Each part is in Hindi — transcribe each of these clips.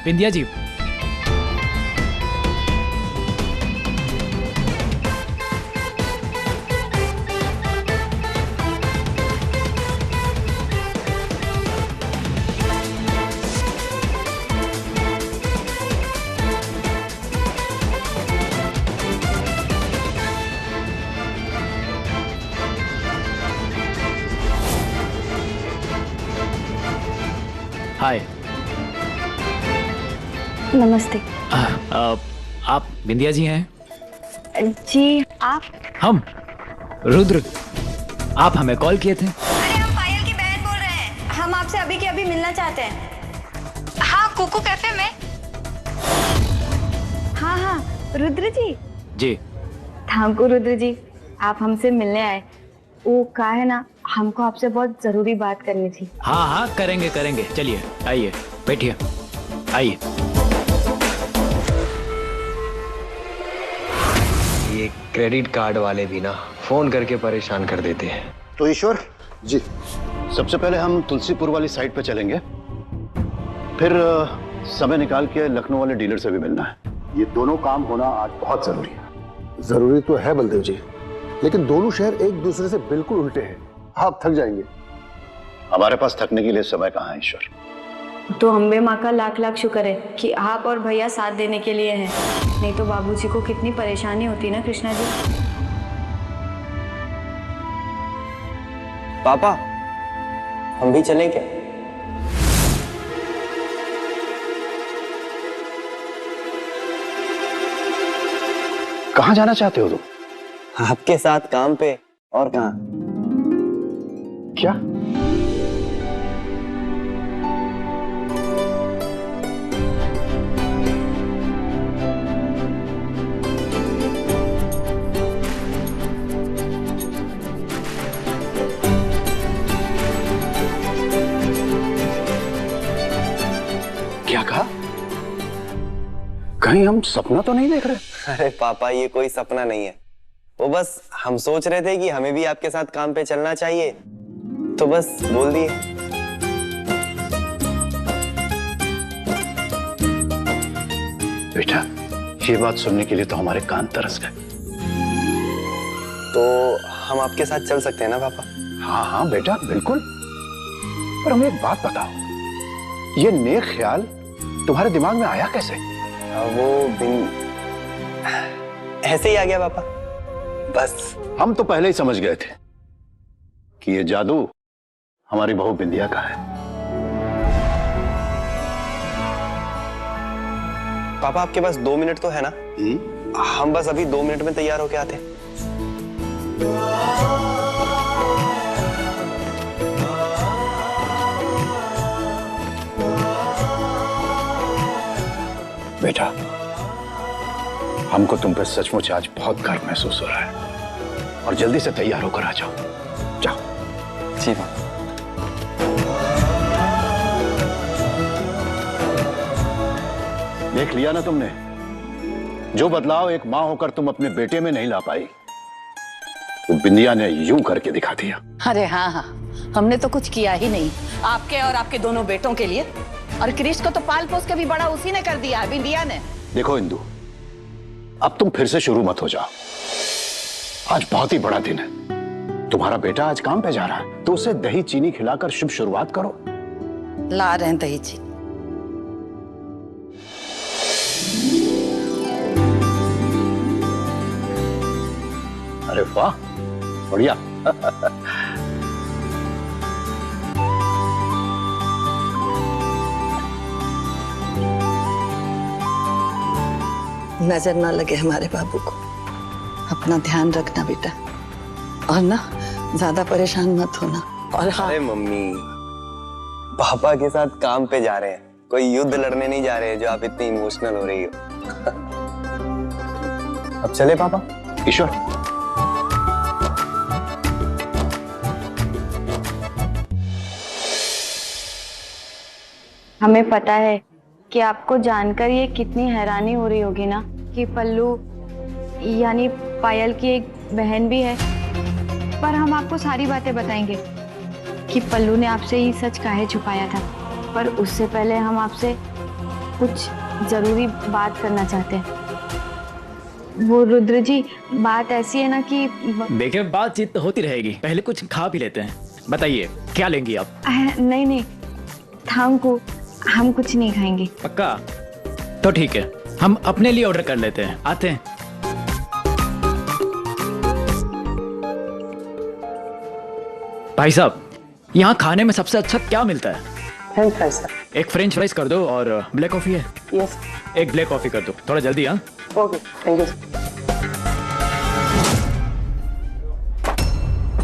बिंदिया जी। हाय। नमस्ते। आप बिंदिया जी हैं? जी आप? हम रुद्र। आप हमें कॉल किए थे? अरे हम पायल की बहन बोल रहे हैं, हम आपसे अभी के अभी मिलना चाहते हैं। हाँ, कुकू कैफे में। हाँ हाँ, रुद्र जी। जी। थैंक यू रुद्र जी, आप हमसे मिलने आए। वो क्या है ना, हमको आपसे बहुत जरूरी बात करनी थी। हाँ हाँ, करेंगे करेंगे, चलिए आइए बैठिए, आइए। ये क्रेडिट कार्ड वाले भी ना फोन करके परेशान कर देते हैं। तो ईश्वर जी, सबसे पहले हम तुलसीपुर वाली साइट पे चलेंगे, फिर समय निकाल के लखनऊ वाले डीलर से भी मिलना है। ये दोनों काम होना आज बहुत जरूरी है। जरूरी तो है बलदेव जी, लेकिन दोनों शहर एक दूसरे से बिल्कुल उल्टे हैं, आप थक जाएंगे। हमारे पास थकने के लिए समय कहाँ है ईश्वर। तो अम्बे माँ का लाख लाख शुक्र है कि आप और भैया साथ देने के लिए हैं, नहीं तो बाबूजी को कितनी परेशानी होती ना कृष्णा जी। पापा, हम भी चलें क्या? कहाँ जाना चाहते हो तुम? आपके साथ काम पे, और कहाँ? क्या? क्या कहा? कहीं हम सपना तो नहीं देख रहे? अरे पापा, ये कोई सपना नहीं है। वो बस हम सोच रहे थे कि हमें भी आपके साथ काम पे चलना चाहिए, तो बस बोल दिए। बेटा, ये बात सुनने के लिए तो हमारे कान तरस गए। तो हम आपके साथ चल सकते हैं ना पापा? हाँ हाँ बेटा, बिल्कुल। पर हमें एक बात बताओ, ये नेक ख्याल तुम्हारे दिमाग में आया कैसे? वो बिन ऐसे ही आ गया पापा, बस। हम तो पहले ही समझ गए थे कि ये जादू हमारी बहू बिंदिया का है। पापा, आपके पास 2 मिनट तो है ना? हम बस अभी 2 मिनट में तैयार होके आते हैं। बेटा, हमको तुम पे सचमुच आज बहुत गर्व महसूस हो रहा है, और जल्दी से तैयार होकर आ जाओ। जाओ। जी पापा। देख लिया ना तुमने, जो बदलाव एक मां होकर तुम अपने बेटे में नहीं ला पाई, वो बिंदिया ने यूं करके दिखा दिया। अरे हाँ हाँ, हमने तो कुछ किया ही नहीं आपके और आपके दोनों बेटों के लिए, और क्रिश को तो पाल पोस के भी बड़ा उसी ने कर दिया है, बिंदिया ने। देखो इंदु, अब तुम फिर से शुरू मत हो जाओ। आज बहुत ही बड़ा दिन है। तुम्हारा बेटा आज काम पे जा रहा है, तो उसे दही चीनी खिलाकर शुभ शुरुआत करो। ला रहे हैं दही चीनी। अरे वाह, बढ़िया। नजर ना लगे हमारे बाबू को, अपना ध्यान रखना बेटा, और ना ज्यादा परेशान मत होना। और हाँ, अरे मम्मी, पापा के साथ काम पे जा रहे हैं, कोई युद्ध लड़ने नहीं जा रहे हैं जो आप इतनी इमोशनल हो रही हो। अब चले पापा? ईश्वर, हमें पता है कि आपको जानकर ये कितनी हैरानी हो रही होगी ना कि पल्लू यानी पायल की एक बहन भी है, पर हम आपको सारी बातें बताएंगे कि पल्लू ने आपसे ये सच काहे छुपाया था। पर उससे पहले हम आपसे कुछ जरूरी बात करना चाहते हैं। वो रुद्र जी, बात ऐसी है ना कि देखिए, बातचीत तो होती रहेगी, पहले कुछ खा भी लेते हैं। बताइए क्या लेंगी आप? नहीं नहीं, हम कुछ नहीं खाएंगे। पक्का? तो ठीक है, हम अपने लिए ऑर्डर कर लेते हैं, आते हैं। भाई साहब, यहाँ खाने में सबसे अच्छा क्या मिलता है? French fries sir. एक फ्रेंच फ्राइज कर दो और ब्लैक कॉफी है? यस। एक ब्लैक कॉफी कर दो, थोड़ा जल्दी। हाँ okay, thank you.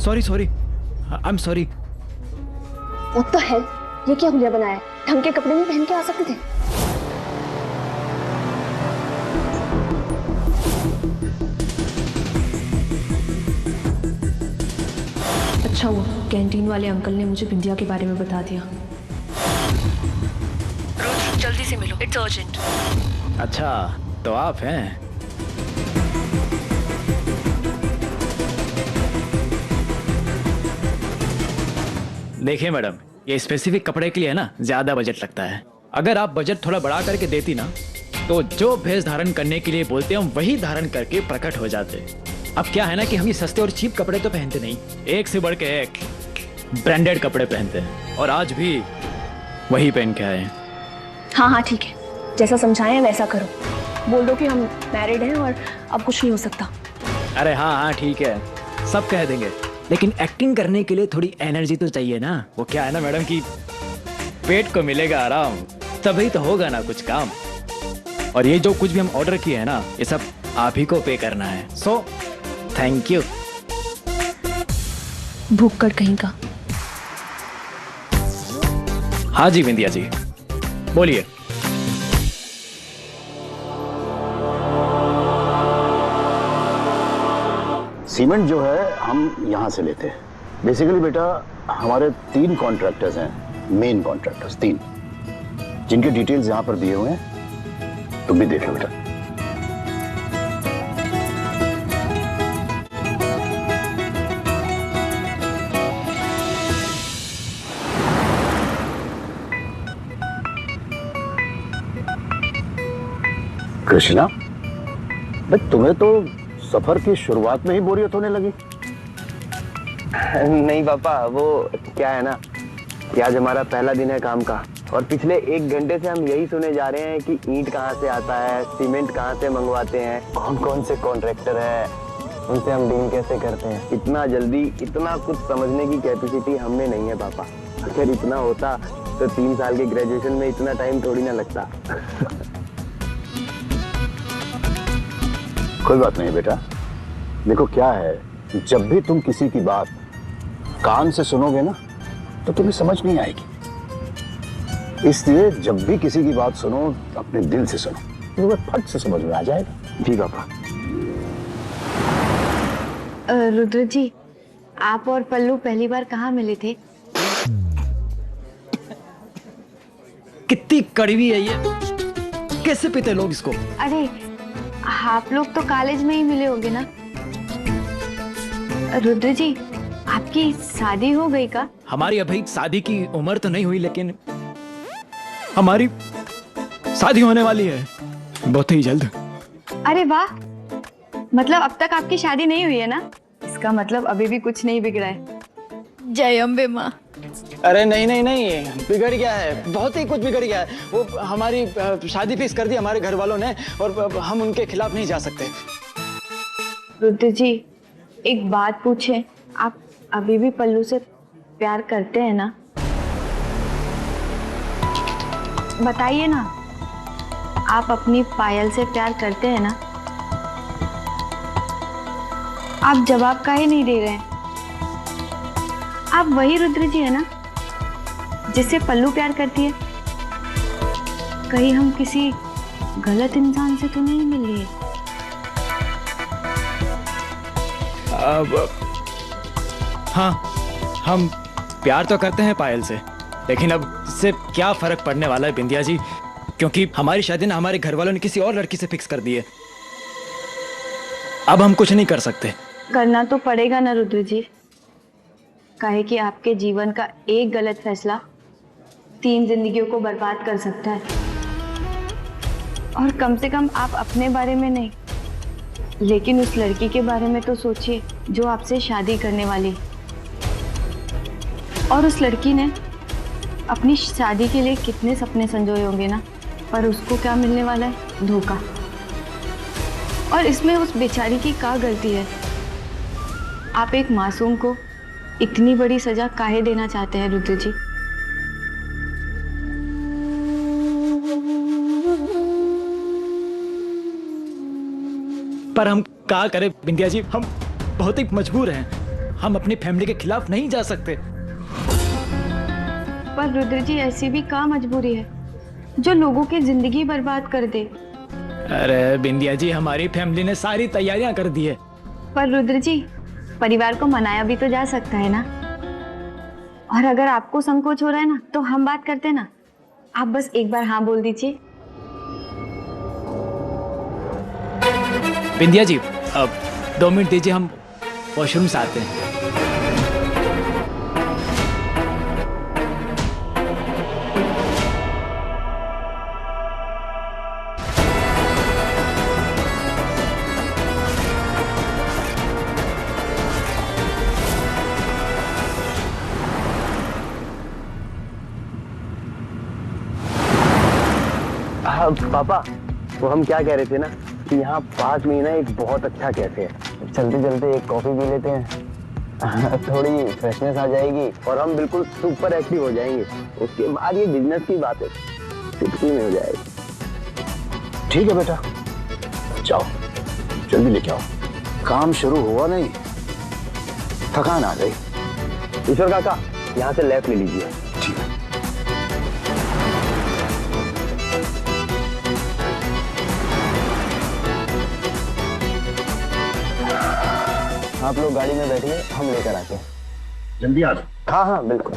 Sorry, I am sorry. What the hell? ये क्या हुलिया बनाया है? ढंग के कपड़े नहीं पहन के आ सकते थे? अच्छा हुआ कैंटीन वाले अंकल ने मुझे बिंदिया के बारे में बता दिया। रुद्र, जल्दी से मिलो, इट्स अर्जेंट। अच्छा, तो आप हैं? देखिए मैडम, ये स्पेसिफिक कपड़े के लिए है ना, ज्यादा बजट लगता है। अगर आप बजट थोड़ा बढ़ा करके देती ना, तो जो भेष धारण करने के लिए बोलते हैं हम वही धारण करके प्रकट हो जाते। अब क्या है ना कि हम ये सस्ते और चीप कपड़े तो पहनते नहीं, एक से बढ़ के एक ब्रांडेड कपड़े पहनते हैं, और आज भी वही पहन के आए हैं। हाँ हाँ ठीक है, जैसा समझाएं वैसा करो। बोल दो कि हम मैरिड हैं और अब कुछ नहीं हो सकता। अरे हाँ ठीक है, सब कह देंगे, लेकिन एक्टिंग करने के लिए थोड़ी एनर्जी तो चाहिए ना। वो क्या है ना मैडम कि पेट को मिलेगा आराम, तभी तो होगा ना कुछ काम। और ये जो कुछ भी हम ऑर्डर किए हैं ना, ये सब आप ही को पे करना है। So thank you. भूक्कड़ कहीं का। हाँ जी बिंदिया जी, बोलिए। सीमेंट जो है हम यहाँ से लेते हैं। बेसिकली बेटा, हमारे 3 कॉन्ट्रैक्टर्स हैं, मेन कॉन्ट्रैक्टर्स 3, जिनके डिटेल्स यहाँ पर दिए हुए हैं, तुम भी देख लो बेटा। कृष्णा, भाई तुम्हें तो सफर की शुरुआत में ही बोरियत होने लगी। नहीं पापा, वो क्या है ना कि आज हमारा पहला दिन है काम का, और पिछले 1 घंटे से हम यही सुने जा रहे हैं कि ईंट कहाँ से आता है, सीमेंट कहाँ से मंगवाते हैं, कौन कौन से कॉन्ट्रैक्टर है, उनसे हम डील कैसे करते हैं। इतना जल्दी इतना कुछ समझने की कैपेसिटी हमें नहीं है पापा। अगर इतना होता तो 3 साल के ग्रेजुएशन में इतना टाइम थोड़ी ना लगता। कोई बात नहीं बेटा, देखो क्या है, जब भी तुम किसी की बात कान से सुनोगे ना, तो तुम्हें समझ नहीं आएगी। इसलिए जब भी किसी की बात सुनो, अपने दिल से सुनो, तुम्हें फट से समझ में आ जाएगा। जी पापा। रुद्र जी, आप और पल्लू पहली बार कहाँ मिले थे? कितनी कड़वी है ये, कैसे पीते लोग इसको? अरे आप लोग तो कॉलेज में ही मिले होंगे ना। रुद्र जी, आपकी शादी हो गई का? हमारी अभी शादी की उम्र तो नहीं हुई, लेकिन हमारी शादी होने वाली है बहुत ही जल्द। अरे वाह, मतलब अब तक आपकी शादी नहीं हुई है ना? इसका मतलब अभी भी कुछ नहीं बिगड़ा है। जय अम्बे माँ। अरे नहीं नहीं नहीं, बिगड़ गया है, बहुत ही कुछ बिगड़ गया है। वो हमारी शादी फिक्स कर दी हमारे घर वालों ने, और हम उनके खिलाफ नहीं जा सकते। रुद्र जी, एक बात पूछे, आप अभी भी पल्लू से प्यार करते हैं ना? बताइए ना, आप अपनी पायल से प्यार करते हैं ना? आप जवाब काहे नहीं दे रहे हैं? आप वही रुद्र जी है ना जिससे पल्लू प्यार करती है? कहीं हम किसी गलत इंसान से तो नहीं मिल रहे? हाँ, हम प्यार तो करते हैं पायल से, लेकिन अब इससे क्या फर्क पड़ने वाला है बिंदिया जी, क्योंकि हमारी शादी ना हमारे घर वालों ने किसी और लड़की से फिक्स कर दी है। अब हम कुछ नहीं कर सकते। करना तो पड़ेगा ना रुद्र जी, काहे कि आपके जीवन का एक गलत फैसला 3 जिंदगियों को बर्बाद कर सकता है। और कम से कम आप अपने बारे में नहीं, लेकिन उस लड़की के बारे में तो सोचिए जो आपसे शादी करने वाली है। और उस लड़की ने अपनी शादी के लिए कितने सपने संजोए होंगे ना, पर उसको क्या मिलने वाला है? धोखा। और इसमें उस बेचारी की क्या गलती है? आप एक मासूम को इतनी बड़ी सजा काहे देना चाहते हैं रुद्र जी? पर हम क्या करें बिंदिया जी, हम बहुत ही मजबूर हैं। हम अपनी फैमिली के खिलाफ नहीं जा सकते। पर रुद्र जी ऐसी भी क्या मजबूरी है जो लोगों की जिंदगी बर्बाद कर दे? अरे बिंदिया जी, हमारी फैमिली ने सारी तैयारियां कर दी है। पर रुद्र जी, परिवार को मनाया भी तो जा सकता है ना। और अगर आपको संकोच हो रहा है ना, तो हम बात करते हैं ना। आप बस एक बार हाँ बोल दीजिए। बिंदिया जी, अब 2 मिनट दीजिए, हम वॉशरूम से आते हैं। हाँ पापा, वो हम क्या कह रहे थे ना कि यहाँ पास में ही ना एक बहुत अच्छा कैफे है। चलते चलते एक कॉफी पी लेते हैं, थोड़ी फ्रेशनेस आ जाएगी और हम बिल्कुल सुपर एक्टिव हो जाएंगे। उसके बाद ये बिजनेस की बात है, चुटकी में हो जाएगी। ठीक है बेटा, जाओ जल्दी लेके आओ। काम शुरू हुआ नहीं, थकान आ गई। ईश्वर काका, यहाँ से लेफ्ट ले लीजिए। ठीक है। आप लोग गाड़ी में बैठिए, हम लेकर आते हैं। जल्दी आ जाओ। हाँ हाँ बिल्कुल।